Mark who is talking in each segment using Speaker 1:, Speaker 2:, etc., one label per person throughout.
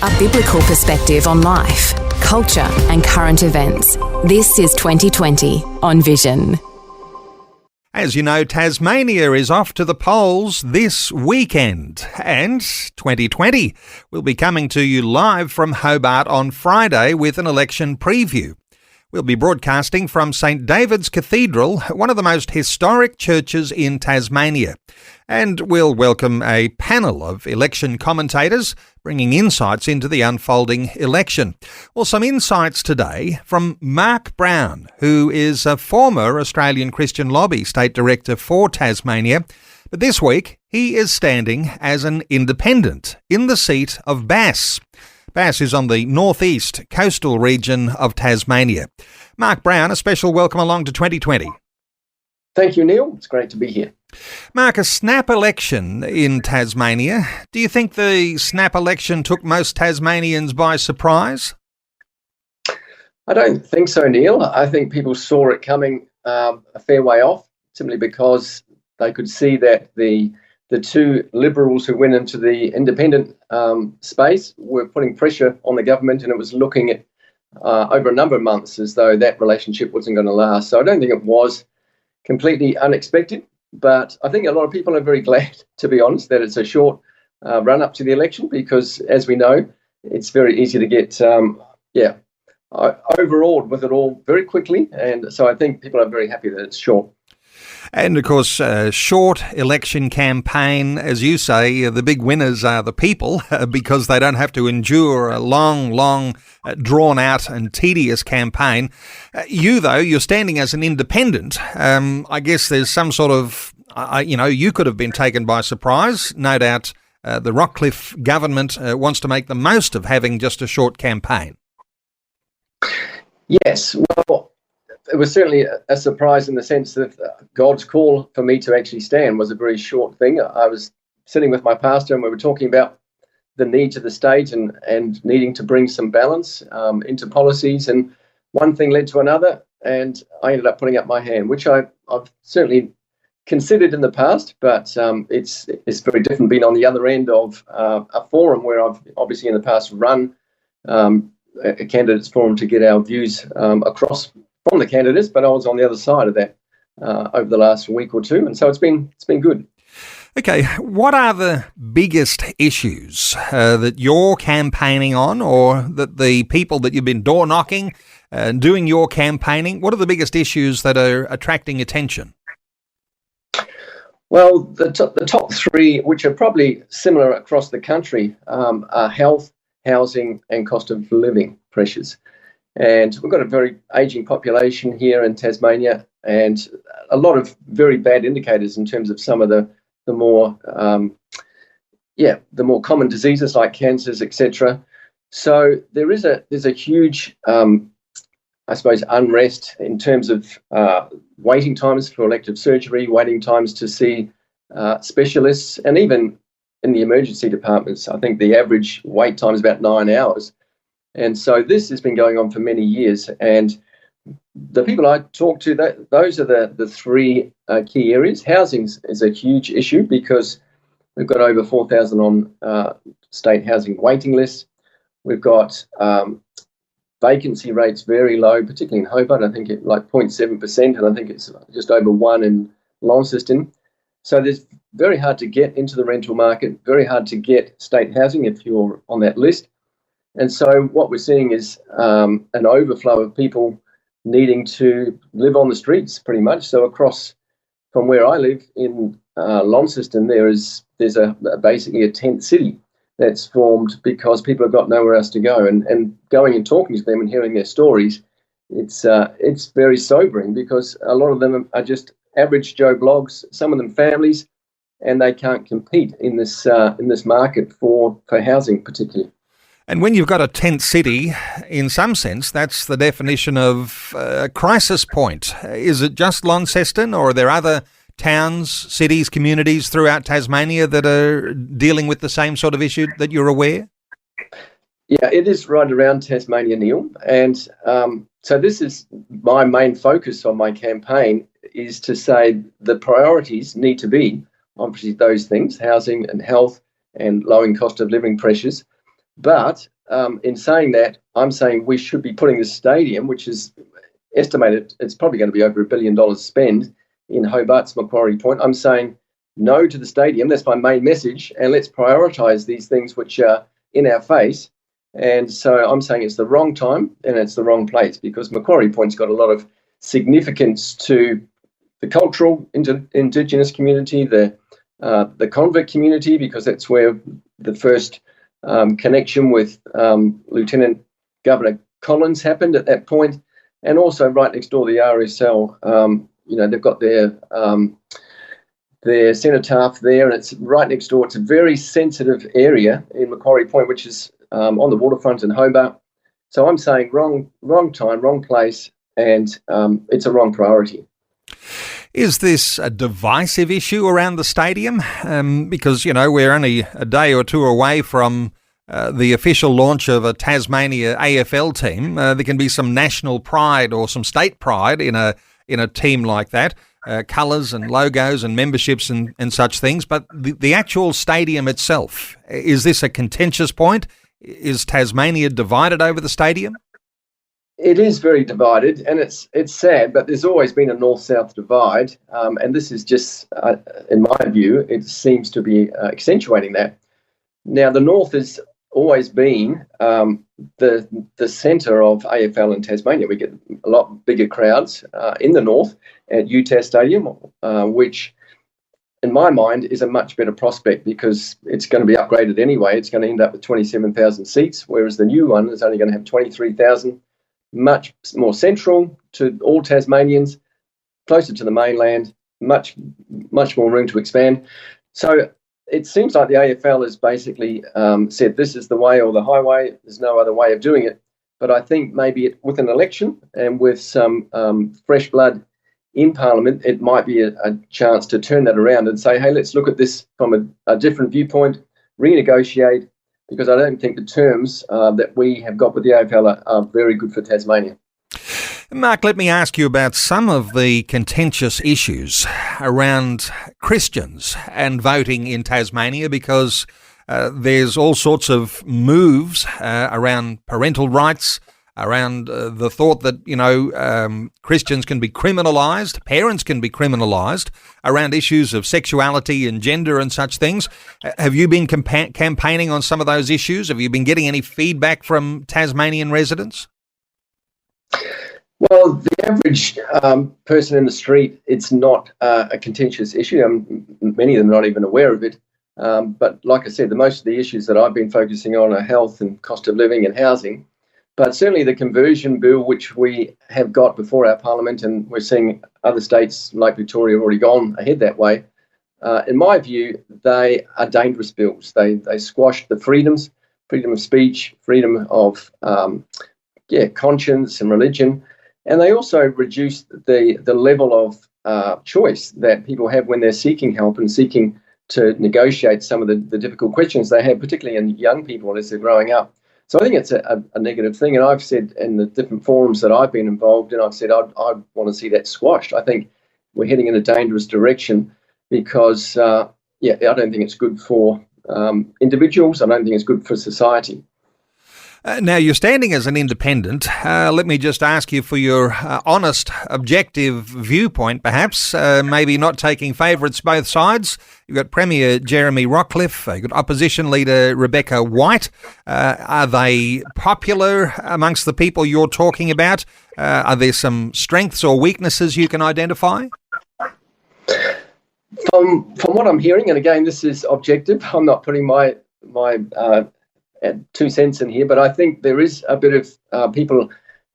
Speaker 1: A biblical perspective on life, culture and current events. This is 2020 on Vision.
Speaker 2: As you know, Tasmania is off to the polls this weekend, and 2020 will be coming to you live from Hobart on Friday with an election preview. We'll be broadcasting from St David's Cathedral, one of the most historic churches in Tasmania. And we'll welcome a panel of election commentators bringing insights into the unfolding election. Well, some insights today from Mark Brown, who is a former Australian Christian Lobby State Director for Tasmania. But this week, he is standing as an independent in the seat of Bass. Bass is on the northeast coastal region of Tasmania. Mark Brown, a special welcome along to 2020.
Speaker 3: Thank you, Neil. It's great to be here.
Speaker 2: Mark, a snap election in Tasmania. Do you think the snap election took most Tasmanians by surprise?
Speaker 3: I don't think so, Neil. I think people saw it coming a fair way off, simply because they could see that the two Liberals who went into the Independent space were putting pressure on the government, and it was looking at over a number of months as though that relationship wasn't going to last. So I don't think it was completely unexpected, but I think a lot of people are very glad, to be honest, that it's a short run up to the election, because as we know, it's very easy to get overawed with it all very quickly. And so I think people are very happy that it's short.
Speaker 2: And of course, short election campaign, as you say, the big winners are the people because they don't have to endure a long, drawn out and tedious campaign. You, though, you're standing as an independent. I guess there's some sort of, you could have been taken by surprise. No doubt the Rockcliffe government wants to make the most of having just a short campaign.
Speaker 3: Yes, well, it was certainly a surprise in the sense that God's call for me to actually stand was a very short thing. I was sitting with my pastor and we were talking about the needs of the state and needing to bring some balance into policies, and one thing led to another, and I ended up putting up my hand, which I've certainly considered in the past, but it's very different being on the other end of a forum where I've obviously in the past run a candidates forum to get our views across from the candidates, but I was on the other side of that over the last week or two, and so it's been good.
Speaker 2: Okay, what are the biggest issues that you're campaigning on, or that the people that you've been door knocking and doing your campaigning, what are the biggest issues that are attracting attention?
Speaker 3: Well, the top three, which are probably similar across the country, are health, housing and cost of living pressures. And we've got a very ageing population here in Tasmania, and a lot of very bad indicators in terms of some of the more common diseases like cancers, etc. So there's a huge, unrest in terms of waiting times for elective surgery, waiting times to see specialists, and even in the emergency departments, I think the average wait time is about 9 hours. And so this has been going on for many years. And the people I talk to, those are the three key areas. Housing is a huge issue because we've got over 4,000 on state housing waiting lists. We've got vacancy rates very low, particularly in Hobart. I think it's like 0.7%, and I think it's just over 1 in Launceston. So there's very hard to get into the rental market, very hard to get state housing if you're on that list. And so what we're seeing is an overflow of people needing to live on the streets, pretty much. So across from where I live in Launceston, there's basically a tent city that's formed because people have got nowhere else to go. And going and talking to them and hearing their stories, it's very sobering, because a lot of them are just average Joe blogs, some of them families, and they can't compete in this market for housing particularly.
Speaker 2: And when you've got a tent city, in some sense, that's the definition of a crisis point. Is it just Launceston, or are there other towns, cities, communities throughout Tasmania that are dealing with the same sort of issue that you're aware?
Speaker 3: Yeah, it is right around Tasmania, Neil. And so this is my main focus on my campaign, is to say the priorities need to be obviously those things, housing and health and lowering cost of living pressures. But in saying that, I'm saying we should be putting the stadium, which is estimated, it's probably going to be over $1 billion spent in Hobart's Macquarie Point. I'm saying no to the stadium. That's my main message. And let's prioritise these things which are in our face. And so I'm saying it's the wrong time and it's the wrong place, because Macquarie Point's got a lot of significance to the cultural Indigenous community, the convict community, because that's where the first connection with Lieutenant Governor Collins happened at that point, and also right next door, the RSL. They've got their cenotaph there, and it's right next door. It's a very sensitive area in Macquarie Point, which is on the waterfront in Hobart. So I'm saying wrong time, wrong place, and it's a wrong priority.
Speaker 2: Is this a divisive issue around the stadium? Because, we're only a day or two away from the official launch of a Tasmania AFL team. There can be some national pride or some state pride in a team like that, colours and logos and memberships and such things. But the actual stadium itself, is this a contentious point? Is Tasmania divided over the stadium?
Speaker 3: It is very divided, and it's sad, but there's always been a north-south divide, and this is just, in my view, it seems to be accentuating that. Now, the north has always been the centre of AFL in Tasmania. We get a lot bigger crowds in the north at UTAS Stadium, which, in my mind, is a much better prospect because it's going to be upgraded anyway. It's going to end up with 27,000 seats, whereas the new one is only going to have 23,000. Much more central to all Tasmanians, closer to the mainland, much more room to expand. So it seems like the AFL has basically said this is the way or the highway. There's no other way of doing it. But I think maybe with an election and with some fresh blood in Parliament, it might be a chance to turn that around and say, hey, let's look at this from a different viewpoint, renegotiate, because I don't think the terms that we have got with the AFL are very good for Tasmania.
Speaker 2: Mark, let me ask you about some of the contentious issues around Christians and voting in Tasmania, because there's all sorts of moves around parental rights, around the thought that, Christians can be criminalised, parents can be criminalised, around issues of sexuality and gender and such things. Have you been campaigning on some of those issues? Have you been getting any feedback from Tasmanian residents?
Speaker 3: Well, the average person in the street, it's not a contentious issue. Many of them are not even aware of it. But like I said, most of the issues that I've been focusing on are health and cost of living and housing. But certainly the conversion bill, which we have got before our Parliament, and we're seeing other states like Victoria have already gone ahead that way, in my view, they are dangerous bills. They squash the freedom of speech, freedom of conscience and religion, and they also reduce the level of choice that people have when they're seeking help and seeking to negotiate some of the difficult questions they have, particularly in young people as they're growing up. So I think it's a negative thing, and I've said in the different forums that I've been involved in, I've said I'd want to see that squashed. I think we're heading in a dangerous direction because, I don't think it's good for individuals. I don't think it's good for society.
Speaker 2: Now, you're standing as an independent. Let me just ask you for your honest, objective viewpoint, perhaps, maybe not taking favourites both sides. You've got Premier Jeremy Rockcliffe, you've got Opposition Leader Rebecca White. Are they popular amongst the people you're talking about? Are there some strengths or weaknesses you can identify?
Speaker 3: From what I'm hearing, and again, this is objective, I'm not putting my 2 cents in here, but I think there is a bit of people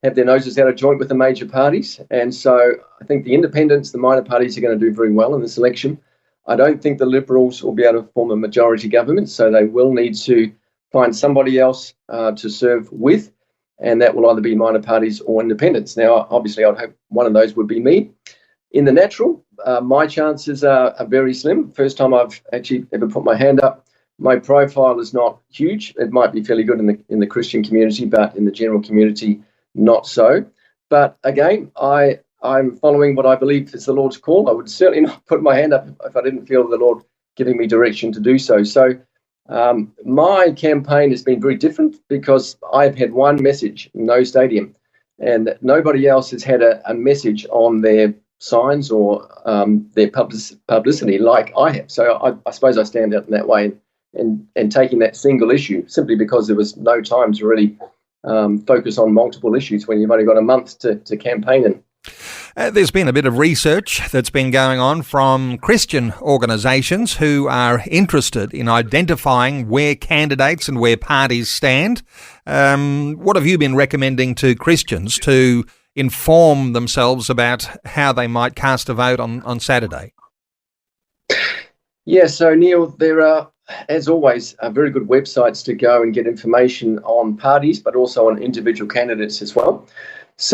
Speaker 3: have their noses out of joint with the major parties. And so I think the independents, the minor parties, are going to do very well in this election. I don't think the Liberals will be able to form a majority government, so they will need to find somebody else to serve with, and that will either be minor parties or independents. Now, obviously, I'd hope one of those would be me. In the natural, my chances are very slim. First time I've actually ever put my hand up. My profile is not huge. It might be fairly good in the Christian community, but in the general community, not so. But again, I'm following what I believe is the Lord's call. I would certainly not put my hand up if I didn't feel the Lord giving me direction to do so. So My campaign has been very different because I've had one message, no stadium, and nobody else has had a message on their signs or their publicity like I have. So I suppose I stand out in that way, and taking that single issue simply because there was no time to really focus on multiple issues when you've only got a month to campaign in.
Speaker 2: There's been a bit of research that's been going on from Christian organisations who are interested in identifying where candidates and where parties stand. What have you been recommending to Christians to inform themselves about how they might cast a vote on Saturday?
Speaker 3: Yeah, so Neil, there are, as always, very good websites to go and get information on parties, but also on individual candidates as well. So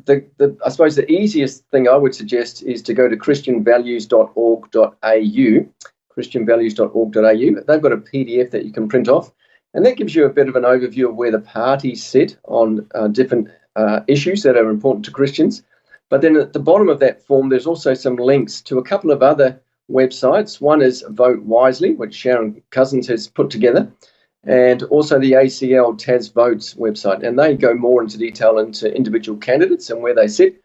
Speaker 3: I suppose the easiest thing I would suggest is to go to christianvalues.org.au. They've got a PDF that you can print off, and that gives you a bit of an overview of where the parties sit on different issues that are important to Christians. But then at the bottom of that form, there's also some links to a couple of other websites. One is Vote Wisely, which Sharon Cousins has put together, and also the ACL Tas Votes website. And they go more into detail into individual candidates and where they sit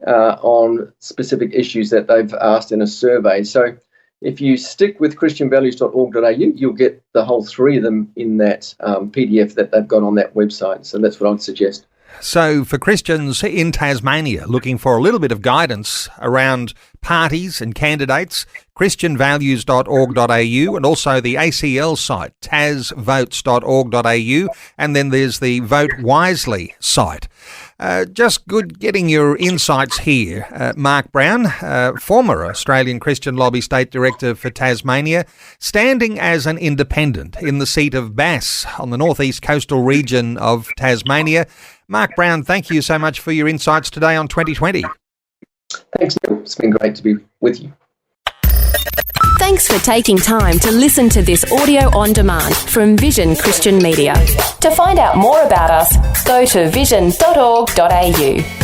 Speaker 3: on specific issues that they've asked in a survey. So if you stick with christianvalues.org.au, you'll get the whole three of them in that PDF that they've got on that website. So that's what I would suggest.
Speaker 2: So for Christians in Tasmania looking for a little bit of guidance around parties and candidates, christianvalues.org.au, and also the ACL site, tasvotes.org.au, and then there's the Vote Wisely site. Just good getting your insights here. Mark Brown, former Australian Christian Lobby State Director for Tasmania, standing as an independent in the seat of Bass on the northeast coastal region of Tasmania. Mark Brown, thank you so much for your insights today on 2020.
Speaker 3: Thanks, Neil. It's been great to be with you.
Speaker 1: Thanks for taking time to listen to this audio on demand from Vision Christian Media. To find out more about us, go to vision.org.au.